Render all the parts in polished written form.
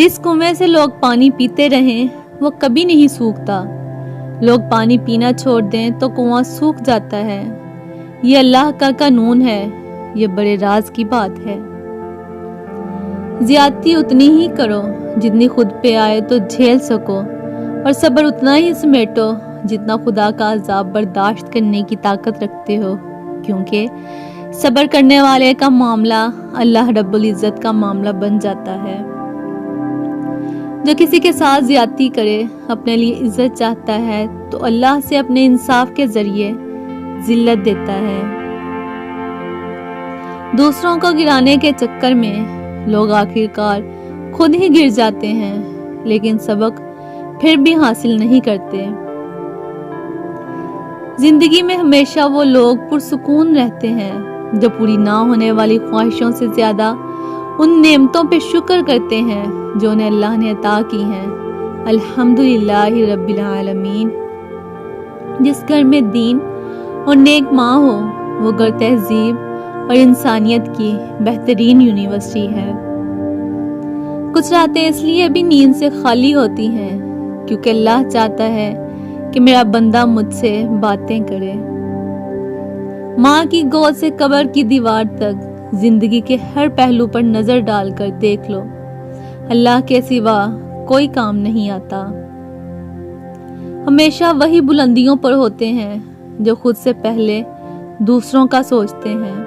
جس کنویں سے لوگ پانی پیتے رہیں وہ کبھی نہیں سوکھتا، لوگ پانی پینا چھوڑ دیں تو کنواں سوکھ جاتا ہے۔ یہ اللہ کا قانون ہے، یہ بڑے راز کی بات ہے۔ زیادتی اتنی ہی کرو جتنی خود پہ آئے تو جھیل سکو، اور صبر اتنا ہی سمیٹو جتنا خدا کا عذاب برداشت کرنے کی طاقت رکھتے ہو، کیونکہ صبر کرنے والے کا معاملہ اللہ رب العزت کا معاملہ بن جاتا ہے۔ جو کسی کے ساتھ زیادتی کرے اپنے لیے عزت چاہتا ہے تو اللہ سے اپنے انصاف کے ذریعے ذلت دیتا ہے۔ دوسروں کو گرانے کے چکر میں لوگ آخرکار خود ہی گر جاتے ہیں، لیکن سبق پھر بھی حاصل نہیں کرتے۔ زندگی میں ہمیشہ وہ لوگ پرسکون رہتے ہیں جو پوری نہ ہونے والی خواہشوں سے زیادہ ان نعمتوں پہ شکر کرتے ہیں جو انہیں اللہ نے عطا کی ہیں۔ الحمدللہ رب العالمین۔ جس گھر میں دین اور نیک ماں ہو وہ گھر تہذیب اور انسانیت کی بہترین یونیورسٹی ہے۔ کچھ راتیں اس لیے بھی نیند سے خالی ہوتی ہیں کیونکہ اللہ چاہتا ہے کہ میرا بندہ مجھ سے باتیں کرے۔ ماں کی گود سے قبر کی دیوار تک زندگی کے ہر پہلو پر نظر ڈال کر دیکھ لو، اللہ کے سوا کوئی کام نہیں آتا۔ ہمیشہ وہی بلندیوں پر ہوتے ہیں جو خود سے پہلے دوسروں کا سوچتے ہیں۔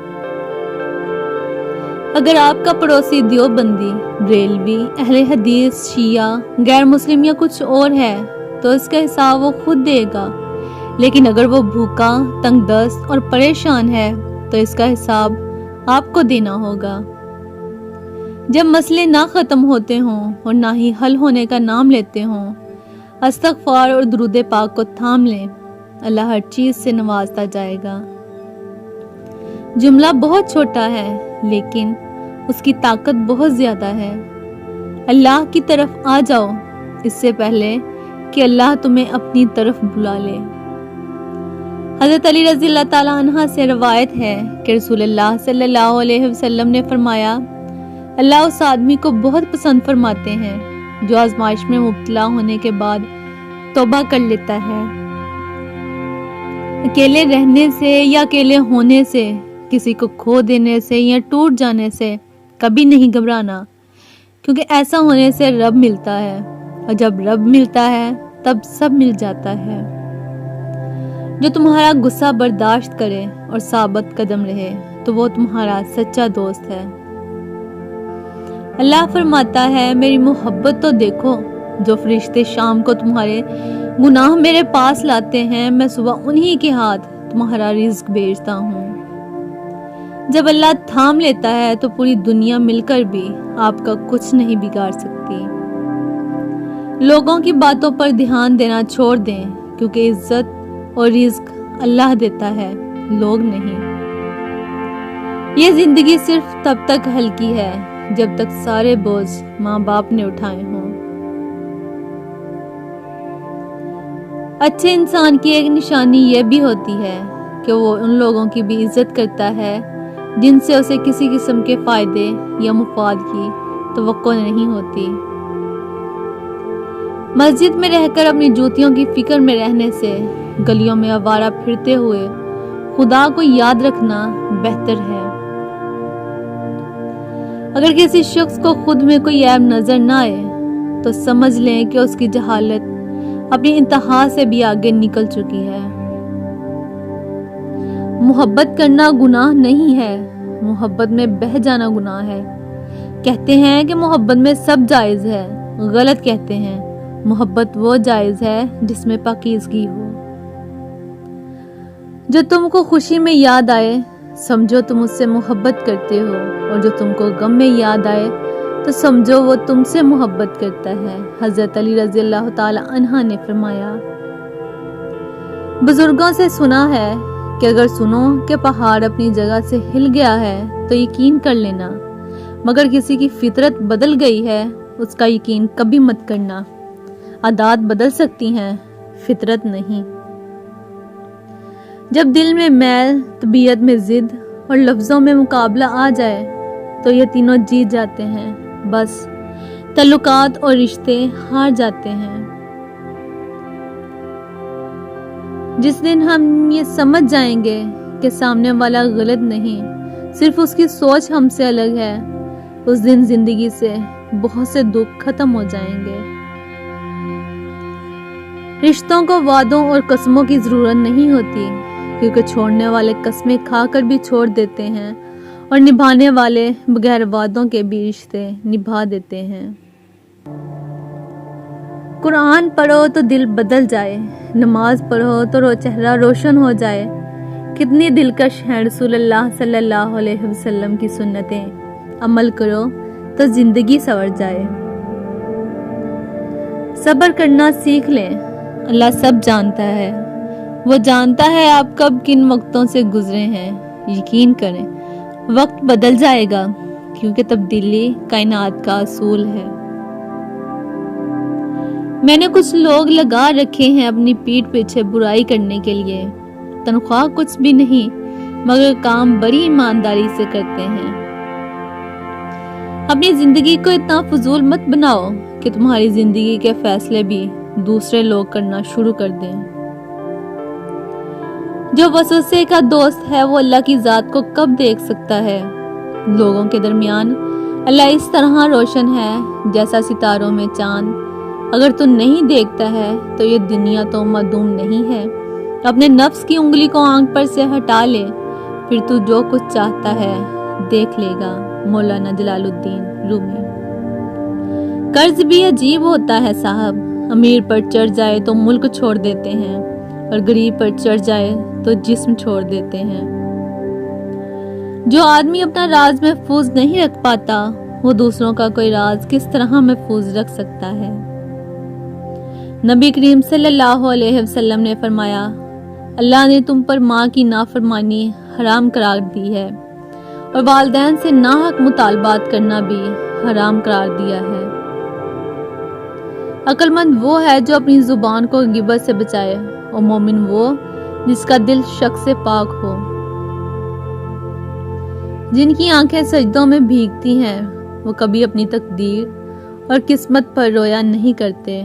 اگر آپ کا پڑوسی دیوبندی، بریلوی، اہل حدیث، شیعہ، غیر مسلم یا کچھ اور ہے تو اس کا حساب وہ خود دے گا، لیکن اگر وہ بھوکا، تنگ دست اور پریشان ہے تو اس کا حساب آپ کو دینا ہوگا۔ جب مسئلے نہ ختم ہوتے ہوں اور نہ ہی حل ہونے کا نام لیتے ہوں، استغفار اور درود پاک کو تھام لیں، اللہ ہر چیز سے نوازتا جائے گا۔ جملہ بہت چھوٹا ہے لیکن اس کی طاقت بہت زیادہ ہے۔ اللہ کی طرف آ جاؤ اس سے پہلے کہ اللہ تمہیں اپنی طرف بلا لے۔ حضرت علی رضی اللہ تعالیٰ عنہ سے روایت ہے کہ رسول اللہ صلی اللہ علیہ وسلم نے فرمایا، اللہ اس آدمی کو بہت پسند فرماتے ہیں جو آزمائش میں مبتلا ہونے کے بعد توبہ کر لیتا ہے۔ اکیلے رہنے سے یا اکیلے ہونے سے، کسی کو کھو دینے سے یا ٹوٹ جانے سے کبھی نہیں گھبرانا، کیونکہ ایسا ہونے سے رب ملتا ہے، اور جب رب ملتا ہے تب سب مل جاتا ہے۔ جو تمہارا غصہ برداشت کرے اور ثابت قدم رہے تو وہ تمہارا سچا دوست ہے۔ اللہ فرماتا ہے، میری محبت تو دیکھو، جو فرشتے شام کو تمہارے گناہ میرے پاس لاتے ہیں، میں صبح انہی کے ہاتھ تمہارا رزق بھیجتا ہوں۔ جب اللہ تھام لیتا ہے تو پوری دنیا مل کر بھی آپ کا کچھ نہیں بگاڑ سکتی۔ لوگوں کی باتوں پر دھیان دینا چھوڑ دیں، کیونکہ عزت اور رزق اللہ دیتا ہے، لوگ نہیں۔ یہ زندگی صرف تب تک ہلکی ہے جب تک سارے بوجھ ماں باپ نے اٹھائے ہوں۔ اچھے انسان کی ایک نشانی یہ بھی ہوتی ہے کہ وہ ان لوگوں کی بھی عزت کرتا ہے جن سے اسے کسی قسم کے فائدے یا مفاد کی توقع نہیں ہوتی۔ مسجد میں رہ کر اپنی جوتیوں کی فکر میں رہنے سے گلیوں میں آوارہ پھرتے ہوئے خدا کو یاد رکھنا بہتر ہے۔ اگر کسی شخص کو خود میں کوئی عیب نظر نہ آئے تو سمجھ لیں کہ اس کی جہالت اپنی انتہا سے بھی آگے نکل چکی ہے۔ محبت کرنا گناہ نہیں ہے، محبت میں بہہ جانا گناہ ہے۔ کہتے ہیں کہ محبت میں سب جائز ہے، غلط کہتے ہیں۔ محبت وہ جائز ہے جس میں پاکیزگی ہو۔ جو تم کو خوشی میں یاد آئے سمجھو تم اس سے محبت کرتے ہو، اور جو تم کو غم میں یاد آئے تو سمجھو وہ تم سے محبت کرتا ہے۔ حضرت علی رضی اللہ تعالی عنہ نے فرمایا، بزرگوں سے سنا ہے کہ اگر سنو کہ پہاڑ اپنی جگہ سے ہل گیا ہے تو یقین کر لینا، مگر کسی کی فطرت بدل گئی ہے اس کا یقین کبھی مت کرنا۔ عادات بدل سکتی ہیں، فطرت نہیں۔ جب دل میں میل، طبیعت میں ضد اور لفظوں میں مقابلہ آ جائے تو یہ تینوں جیت جاتے ہیں۔ بس تعلقات اور رشتے ہار جاتے ہیں۔ جس دن ہم یہ سمجھ جائیں گے کہ سامنے والا غلط نہیں، صرف اس کی سوچ ہم سے الگ ہے، اس دن زندگی سے بہت سے دکھ ختم ہو جائیں گے۔ رشتوں کو وعدوں اور قسموں کی ضرورت نہیں ہوتی، کیونکہ چھوڑنے والے قسمیں کھا کر بھی چھوڑ دیتے ہیں اور نبھانے والے بغیر وعدوں کے بھی رشتے نبھا دیتے ہیں۔ قرآن پڑھو تو دل بدل جائے، نماز پڑھو تو چہرہ روشن ہو جائے۔ کتنی دلکش ہیں رسول اللہ صلی اللہ علیہ وسلم کی سنتیں، عمل کرو تو زندگی سنور جائے۔ صبر کرنا سیکھ لیں، اللہ سب جانتا ہے، وہ جانتا ہے آپ کب کن وقتوں سے گزرے ہیں۔ یقین کریں وقت بدل جائے گا، کیونکہ تبدیلی کائنات کا اصول ہے۔ میں نے کچھ لوگ لگا رکھے ہیں اپنی پیٹھ پیچھے برائی کرنے کے لیے، تنخواہ کچھ بھی نہیں مگر کام بڑی ایمانداری سے کرتے ہیں۔ اپنی زندگی کو اتنا فضول مت بناؤ کہ تمہاری زندگی کے فیصلے بھی دوسرے لوگ کرنا شروع کر دیں۔ جو وسوسے کا دوست ہے وہ اللہ کی ذات کو کب دیکھ سکتا ہے؟ لوگوں کے درمیان اللہ اس طرح روشن ہے جیسا ستاروں میں چاند۔ اگر تو نہیں دیکھتا ہے تو یہ دنیا تو معدوم نہیں ہے۔ اپنے نفس کی انگلی کو آنکھ پر سے ہٹا لے، پھر تو جو کچھ چاہتا ہے دیکھ لے گا۔ مولانا جلال الدین رومی۔ قرض بھی عجیب ہوتا ہے صاحب، امیر پر چڑھ جائے تو ملک چھوڑ دیتے ہیں، اور غریب پر چڑھ جائے تو جسم چھوڑ دیتے ہیں۔ جو آدمی اپنا راز محفوظ نہیں رکھ پاتا، وہ دوسروں کا کوئی راز کس طرح محفوظ رکھ سکتا ہے؟ نبی کریم صلی اللہ علیہ وسلم نے فرمایا، اللہ نے تم پر ماں کی نافرمانی حرام قرار دی ہے، اور والدین سے ناحق مطالبات کرنا بھی حرام قرار دیا ہے۔ عقل مند وہ ہے جو اپنی زبان کو غیبت سے بچائے، اور مومن وہ جس کا دل شک سے پاک ہو۔ جن کی آنکھیں سجدوں میں بھیگتی ہیں، وہ کبھی اپنی تقدیر اور قسمت پر رویا نہیں کرتے۔